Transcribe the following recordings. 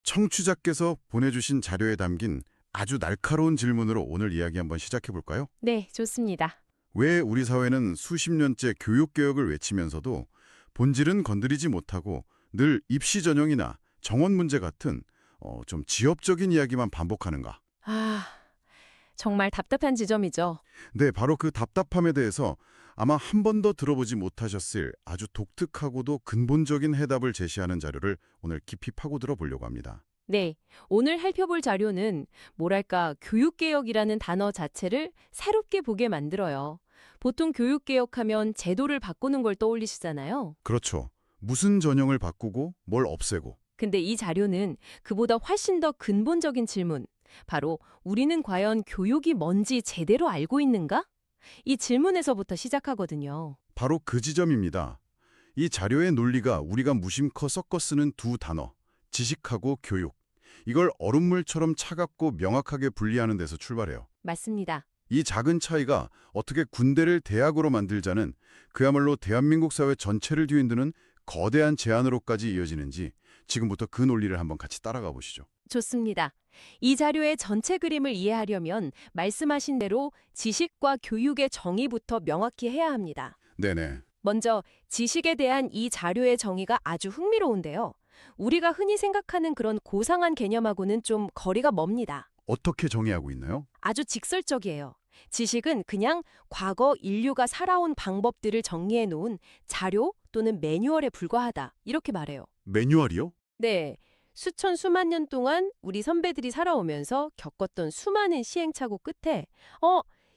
청취자께서 보내주신 자료에 담긴 아주 날카로운 질문으로 오늘 이야기 한번 시작해 볼까요? 네, 좋습니다. 왜 우리 사회는 수십 년째 교육개혁을 외치면서도 본질은 건드리지 못하고 늘 입시 전형이나 정원 문제 같은 좀 지엽적인 이야기만 반복하는가? 아, 정말 답답한 지점이죠. 네, 바로 그 답답함에 대해서 아마 한 번도 들어보지 못하셨을 아주 독특하고도 근본적인 해답을 제시하는 자료를 오늘 깊이 파고들어 보려고 합니다. 네, 오늘 살펴볼 자료는 뭐랄까 교육개혁이라는 단어 자체를 새롭게 보게 만들어요. 보통 교육개혁하면 제도를 바꾸는 걸 떠올리시잖아요. 그렇죠. 무슨 전형을 바꾸고 뭘 없애고. 근데 이 자료는 그보다 훨씬 더 근본적인 질문, 바로 우리는 과연 교육이 뭔지 제대로 알고 있는가? 이 질문에서부터 시작하거든요. 바로 그 지점입니다. 이 자료의 논리가 우리가 무심코 섞어 쓰는 두 단어, 지식하고 교육. 이걸 얼음물처럼 차갑고 명확하게 분리하는 데서 출발해요. 맞습니다. 이 작은 차이가 어떻게 군대를 대학으로 만들자는 그야말로 대한민국 사회 전체를 뒤흔드는 거대한 제안으로까지 이어지는지 지금부터 그 논리를 한번 같이 따라가 보시죠. 좋습니다. 이 자료의 전체 그림을 이해하려면 말씀하신 대로 지식과 교육의 정의부터 명확히 해야 합니다. 네네. 먼저 지식에 대한 이 자료의 정의가 아주 흥미로운데요. 우리가 흔히 생각하는 그런 고상한 개념하고는 좀 거리가 멉니다. 어떻게 정의하고 있나요? 아주 직설적이에요. 지식은 그냥 과거 인류가 살아온 방법들을 정리해 놓은 자료 또는 매뉴얼에 불과하다. 이렇게 말해요. 매뉴얼이요? 네. 수천 수만 년 동안 우리 선배들이 살아오면서 겪었던 수많은 시행착오 끝에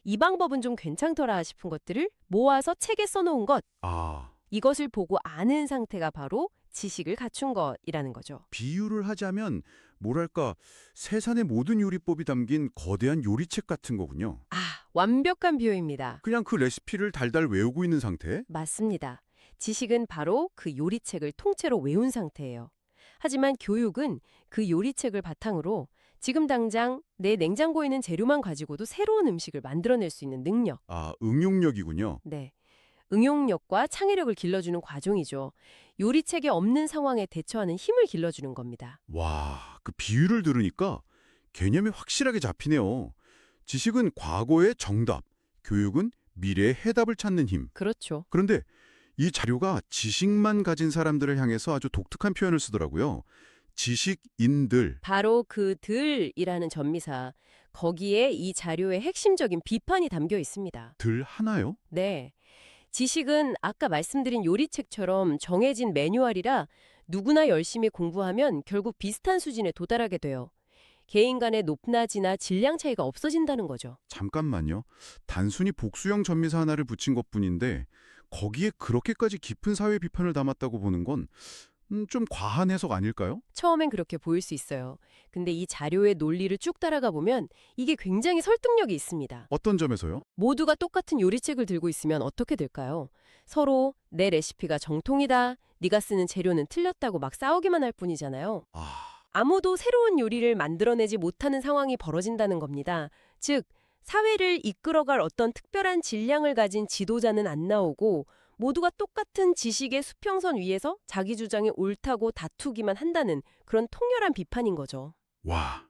이 방법은 좀 괜찮더라 싶은 것들을 모아서 책에 써놓은 것. 아, 이것을 보고 아는 상태가 바로 지식을 갖춘 것이라는 거죠. 비유를 하자면 뭐랄까 세상의 모든 요리법이 담긴 거대한 요리책 같은 거군요. 아, 완벽한 비유입니다. 그냥 그 레시피를 달달 외우고 있는 상태? 맞습니다. 지식은 바로 그 요리책을 통째로 외운 상태예요. 하지만 교육은 그 요리책을 바탕으로 지금 당장 내 냉장고에 있는 재료만 가지고도 새로운 음식을 만들어낼 수 있는 능력. 아, 응용력이군요. 네. 응용력과 창의력을 길러주는 과정이죠. 요리책에 없는 상황에 대처하는 힘을 길러주는 겁니다. 와, 그 비유를 들으니까 개념이 확실하게 잡히네요. 지식은 과거의 정답, 교육은 미래의 해답을 찾는 힘. 그렇죠. 그런데 이 자료가 지식만 가진 사람들을 향해서 아주 독특한 표현을 쓰더라고요. 지식인들. 바로 그 들이라는 전미사, 거기에 이 자료의 핵심적인 비판이 담겨 있습니다. 들 하나요? 네. 지식은 아까 말씀드린 요리책처럼 정해진 매뉴얼이라 누구나 열심히 공부하면 결국 비슷한 수준에 도달하게 돼요. 개인 간의 높낮이나 질량 차이가 없어진다는 거죠. 잠깐만요. 단순히 복수형 전미사 하나를 붙인 것뿐인데 거기에 그렇게까지 깊은 사회 비판을 담았다고 보는 건 좀 과한 해석 아닐까요? 처음엔 그렇게 보일 수 있어요. 근데 이 자료의 논리를 쭉 따라가 보면 이게 굉장히 설득력이 있습니다. 어떤 점에서요? 모두가 똑같은 요리책을 들고 있으면 어떻게 될까요? 서로 내 레시피가 정통이다, 네가 쓰는 재료는 틀렸다고 막 싸우기만 할 뿐이잖아요. 아무도 새로운 요리를 만들어내지 못하는 상황이 벌어진다는 겁니다. 즉, 사회를 이끌어갈 어떤 특별한 질량을 가진 지도자는 안 나오고 모두가 똑같은 지식의 수평선 위에서 자기 주장이 옳다고 다투기만 한다는 그런 통렬한 비판인 거죠. 와,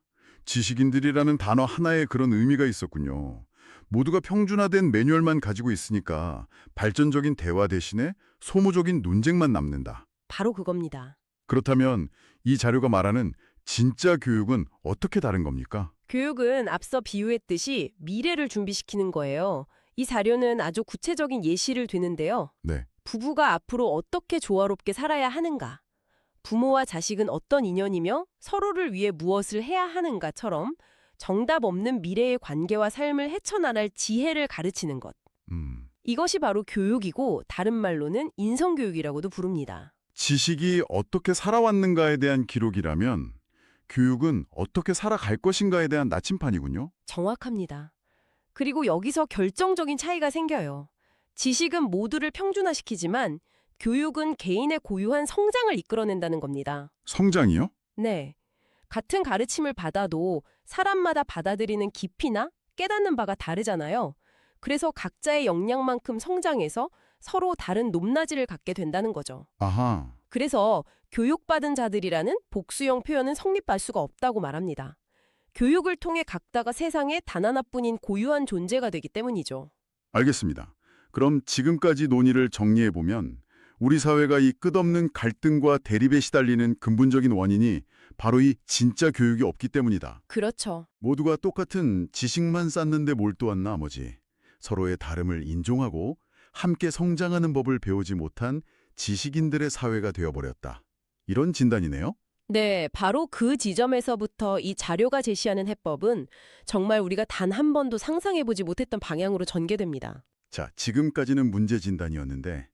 지식인들이라는 단어 하나에 그런 의미가 있었군요. 모두가 평준화된 매뉴얼만 가지고 있으니까 발전적인 대화 대신에 소모적인 논쟁만 남는다. 바로 그겁니다. 그렇다면 이 자료가 말하는 진짜 교육은 어떻게 다른 겁니까? 교육은 앞서 비유했듯이 미래를 준비시키는 거예요. 이 자료는 아주 구체적인 예시를 드는데요. 네. 부부가 앞으로 어떻게 조화롭게 살아야 하는가, 부모와 자식은 어떤 인연이며 서로를 위해 무엇을 해야 하는가처럼 정답 없는 미래의 관계와 삶을 헤쳐나갈 지혜를 가르치는 것. 이것이 바로 교육이고 다른 말로는 인성교육이라고도 부릅니다. 지식이 어떻게 살아왔는가에 대한 기록이라면 교육은 어떻게 살아갈 것인가에 대한 나침판이군요. 정확합니다. 그리고 여기서 결정적인 차이가 생겨요. 지식은 모두를 평준화시키지만 교육은 개인의 고유한 성장을 이끌어낸다는 겁니다. 성장이요? 네. 같은 가르침을 받아도 사람마다 받아들이는 깊이나 깨닫는 바가 다르잖아요. 그래서 각자의 역량만큼 성장해서 서로 다른 높낮이를 갖게 된다는 거죠. 아하. 그래서 교육받은 자들이라는 복수형 표현은 성립할 수가 없다고 말합니다. 교육을 통해 각자가 세상에 단 하나뿐인 고유한 존재가 되기 때문이죠. 알겠습니다. 그럼 지금까지 논의를 정리해보면 우리 사회가 이 끝없는 갈등과 대립에 시달리는 근본적인 원인이 바로 이 진짜 교육이 없기 때문이다. 그렇죠. 모두가 똑같은 지식만 쌓는데 몰두한 나머지 서로의 다름을 인정하고 함께 성장하는 법을 배우지 못한 지식인들의 사회가 되어버렸다. 이런 진단이네요. 네, 바로 그 지점에서부터 이 자료가 제시하는 해법은 정말 우리가 단 한 번도 상상해보지 못했던 방향으로 전개됩니다. 자, 지금까지는 문제 진단이었는데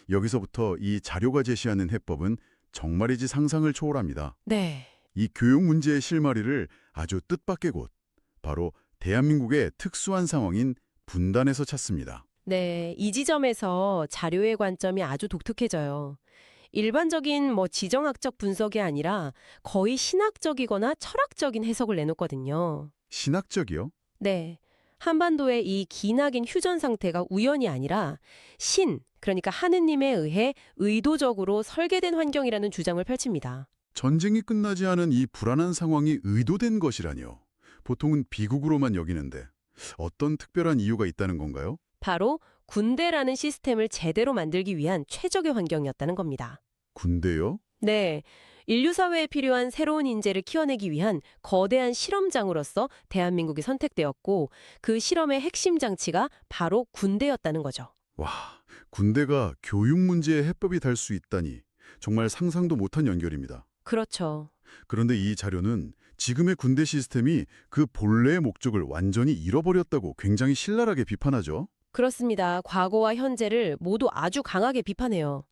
여기서부터 이 자료가 제시하는 해법은 정말이지 상상을 초월합니다. 네. 이 교육 문제의 실마리를 아주 뜻밖의 곳, 바로 대한민국의 특수한 상황인 분단에서 찾습니다. 네, 이 지점에서 자료의 관점이 아주 독특해져요. 일반적인 지정학적 분석이 아니라 거의 신학적이거나 철학적인 해석을 내놓거든요. 신학적이요? 네. 한반도의 이 기나긴 휴전 상태가 우연이 아니라 그러니까 하느님에 의해 의도적으로 설계된 환경이라는 주장을 펼칩니다. 전쟁이 끝나지 않은 이 불안한 상황이 의도된 것이라뇨. 보통은 비극으로만 여기는데 어떤 특별한 이유가 있다는 건가요? 바로 군대라는 시스템을 제대로 만들기 위한 최적의 환경이었다는 겁니다. 군대요? 네. 인류 사회에 필요한 새로운 인재를 키워내기 위한 거대한 실험장으로서 대한민국이 선택되었고 그 실험의 핵심 장치가 바로 군대였다는 거죠. 와, 군대가 교육 문제의 해법이 될 수 있다니 정말 상상도 못한 연결입니다. 그렇죠. 그런데 이 자료는 지금의 군대 시스템이 그 본래의 목적을 완전히 잃어버렸다고 굉장히 신랄하게 비판하죠. 그렇습니다. 과거와 현재를 모두 아주 강하게 비판해요.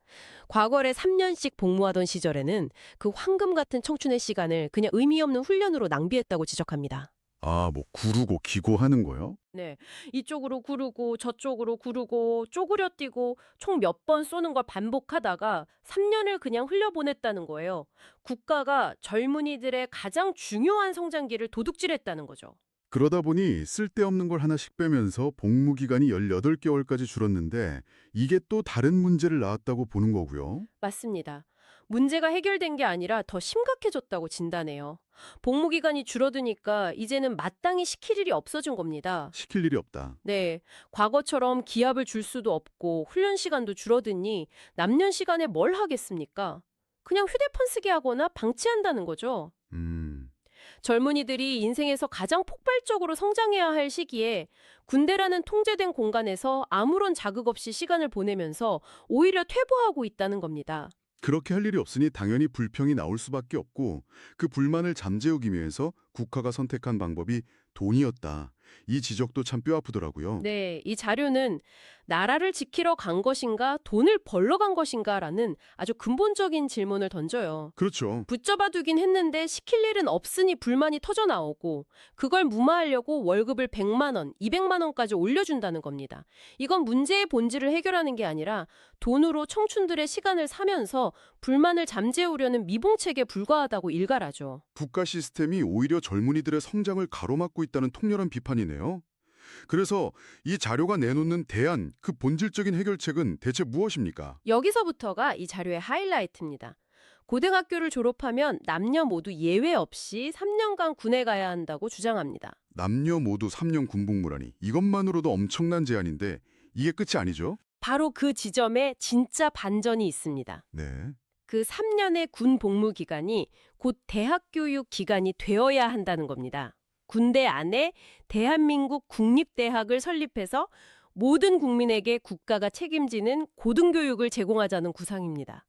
과거에 3년씩 복무하던 시절에는 그 황금 같은 청춘의 시간을 그냥 의미 없는 훈련으로 낭비했다고 지적합니다. 아, 뭐 구르고 기고하는 거요? 네. 이쪽으로 구르고 저쪽으로 구르고 쪼그려 뛰고 총 몇 번 쏘는 걸 반복하다가 3년을 그냥 흘려보냈다는 거예요. 국가가 젊은이들의 가장 중요한 성장기를 도둑질했다는 거죠. 그러다 보니 쓸데없는 걸 하나씩 빼면서 복무 기간이 18개월까지 줄었는데 이게 또 다른 문제를 낳았다고 보는 거고요. 맞습니다. 문제가 해결된 게 아니라 더 심각해졌다고 진단해요. 복무 기간이 줄어드니까 이제는 마땅히 시킬 일이 없어진 겁니다. 시킬 일이 없다. 네, 과거처럼 기합을 줄 수도 없고 훈련 시간도 줄어드니 남는 시간에 뭘 하겠습니까? 그냥 휴대폰 쓰게 하거나 방치한다는 거죠. 젊은이들이 인생에서 가장 폭발적으로 성장해야 할 시기에 군대라는 통제된 공간에서 아무런 자극 없이 시간을 보내면서 오히려 퇴보하고 있다는 겁니다. 그렇게 할 일이 없으니 당연히 불평이 나올 수밖에 없고 그 불만을 잠재우기 위해서 국가가 선택한 방법이 돈이었다. 이 지적도 참 뼈아프더라고요. 네, 이 자료는 나라를 지키러 간 것인가, 돈을 벌러 간 것인가라는 아주 근본적인 질문을 던져요. 그렇죠. 붙잡아 두긴 했는데 시킬 일은 없으니 불만이 터져 나오고 그걸 무마하려고 월급을 100만 원, 200만 원까지 올려준다는 겁니다. 이건 문제의 본질을 해결하는 게 아니라 돈으로 청춘들의 시간을 사면서 불만을 잠재우려는 미봉책에 불과하다고 일갈하죠. 국가 시스템이 오히려 젊은이들의 성장을 가로막고 있다는 통렬한 비판이네요. 그래서 이 자료가 내놓는 대안, 그 본질적인 해결책은 대체 무엇입니까? 여기서부터가 이 자료의 하이라이트입니다. 고등학교를 졸업하면 남녀 모두 예외 없이 3년간 군에 가야 한다고 주장합니다. 남녀 모두 3년 군복무라니 이것만으로도 엄청난 제한인데 이게 끝이 아니죠? 바로 그 지점에 진짜 반전이 있습니다. 네. 그 3년의 군 복무 기간이 곧 대학 교육 기간이 되어야 한다는 겁니다. 군대 안에 대한민국 국립대학을 설립해서 모든 국민에게 국가가 책임지는 고등교육을 제공하자는 구상입니다.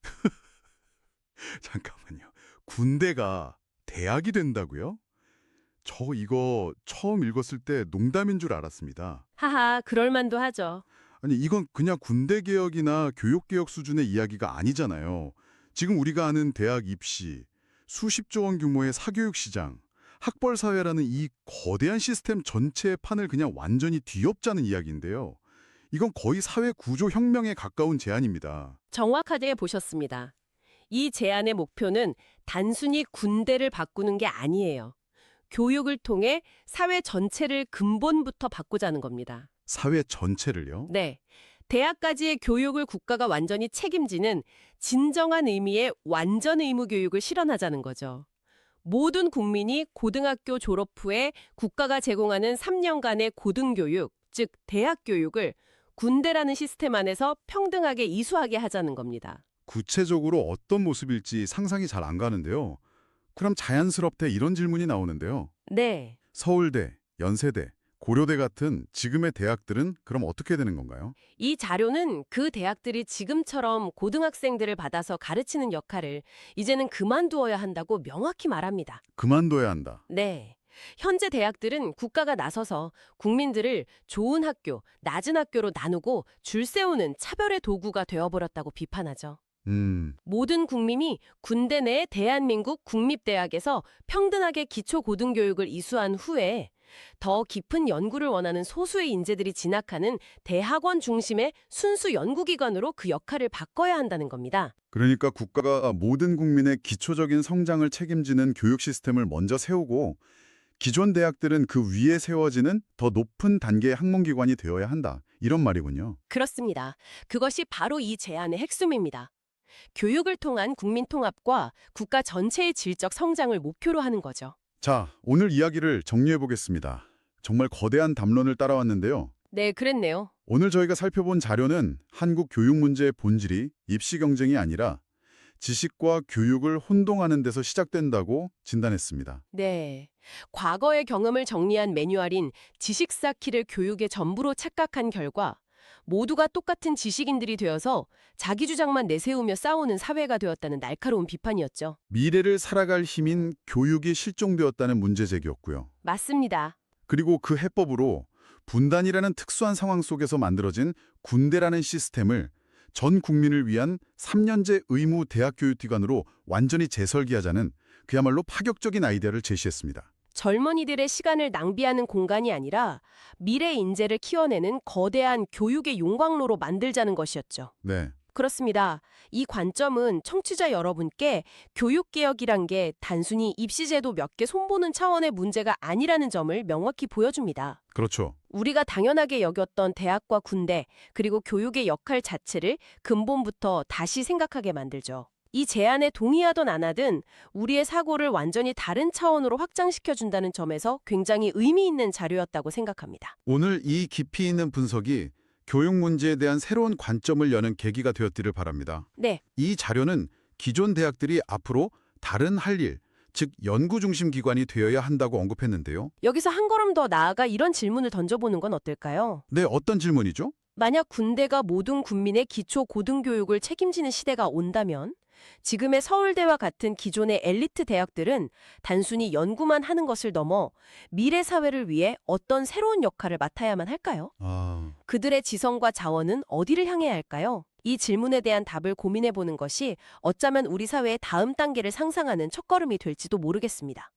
잠깐만요. 군대가 대학이 된다고요? 저 이거 처음 읽었을 때 농담인 줄 알았습니다. 하하, 그럴만도 하죠. 아니 이건 그냥 군대 개혁이나 교육 개혁 수준의 이야기가 아니잖아요. 지금 우리가 아는 대학 입시, 수십조 원 규모의 사교육 시장, 학벌 사회라는 이 거대한 시스템 전체의 판을 그냥 완전히 뒤엎자는 이야기인데요. 이건 거의 사회 구조 혁명에 가까운 제안입니다. 정확하게 보셨습니다. 이 제안의 목표는 단순히 군대를 바꾸는 게 아니에요. 교육을 통해 사회 전체를 근본부터 바꾸자는 겁니다. 사회 전체를요? 네. 대학까지의 교육을 국가가 완전히 책임지는 진정한 의미의 완전 의무 교육을 실현하자는 거죠. 모든 국민이 고등학교 졸업 후에 국가가 제공하는 3년간의 고등교육, 즉 대학 교육을 군대라는 시스템 안에서 평등하게 이수하게 하자는 겁니다. 구체적으로 어떤 모습일지 상상이 잘 안 가는데요. 그럼 자연스럽게 이런 질문이 나오는데요. 네. 서울대, 연세대, 고려대 같은 지금의 대학들은 그럼 어떻게 되는 건가요? 이 자료는 그 대학들이 지금처럼 고등학생들을 받아서 가르치는 역할을 이제는 그만두어야 한다고 명확히 말합니다. 그만둬야 한다. 네. 현재 대학들은 국가가 나서서 국민들을 좋은 학교, 낮은 학교로 나누고 줄 세우는 차별의 도구가 되어버렸다고 비판하죠. 모든 국민이 군대 내 대한민국 국립대학에서 평등하게 기초고등교육을 이수한 후에 더 깊은 연구를 원하는 소수의 인재들이 진학하는 대학원 중심의 순수 연구기관으로 그 역할을 바꿔야 한다는 겁니다. 그러니까 국가가 모든 국민의 기초적인 성장을 책임지는 교육 시스템을 먼저 세우고 기존 대학들은 그 위에 세워지는 더 높은 단계의 학문기관이 되어야 한다. 이런 말이군요. 그렇습니다. 그것이 바로 이 제안의 핵심입니다. 교육을 통한 국민 통합과 국가 전체의 질적 성장을 목표로 하는 거죠. 자, 오늘 이야기를 정리해 보겠습니다. 정말 거대한 담론을 따라왔는데요. 네, 그랬네요. 오늘 저희가 살펴본 자료는 한국 교육 문제의 본질이 입시 경쟁이 아니라 지식과 교육을 혼동하는 데서 시작된다고 진단했습니다. 네. 과거의 경험을 정리한 매뉴얼인 지식 쌓기를 교육의 전부로 착각한 결과 모두가 똑같은 지식인들이 되어서 자기 주장만 내세우며 싸우는 사회가 되었다는 날카로운 비판이었죠. 미래를 살아갈 힘인 교육이 실종되었다는 문제 제기였고요. 맞습니다. 그리고 그 해법으로 분단이라는 특수한 상황 속에서 만들어진 군대라는 시스템을 전 국민을 위한 3년제 의무 대학교육기관으로 완전히 재설계하자는 그야말로 파격적인 아이디어를 제시했습니다. 젊은이들의 시간을 낭비하는 공간이 아니라 미래 인재를 키워내는 거대한 교육의 용광로로 만들자는 것이었죠. 네, 그렇습니다. 이 관점은 청취자 여러분께 교육개혁이란 게 단순히 입시제도 몇 개 손보는 차원의 문제가 아니라는 점을 명확히 보여줍니다. 그렇죠. 우리가 당연하게 여겼던 대학과 군대, 그리고 교육의 역할 자체를 근본부터 다시 생각하게 만들죠. 이 제안에 동의하든 안 하든 우리의 사고를 완전히 다른 차원으로 확장시켜준다는 점에서 굉장히 의미 있는 자료였다고 생각합니다. 오늘 이 깊이 있는 분석이 교육 문제에 대한 새로운 관점을 여는 계기가 되었기를 바랍니다. 네, 이 자료는 기존 대학들이 앞으로 다른 할 일, 즉 연구 중심 기관이 되어야 한다고 언급했는데요. 여기서 한 걸음 더 나아가 이런 질문을 던져보는 건 어떨까요? 네, 어떤 질문이죠? 만약 군대가 모든 국민의 기초 고등교육을 책임지는 시대가 온다면 지금의 서울대와 같은 기존의 엘리트 대학들은 단순히 연구만 하는 것을 넘어 미래 사회를 위해 어떤 새로운 역할을 맡아야만 할까요? 그들의 지성과 자원은 어디를 향해야 할까요? 이 질문에 대한 답을 고민해보는 것이 어쩌면 우리 사회의 다음 단계를 상상하는 첫걸음이 될지도 모르겠습니다.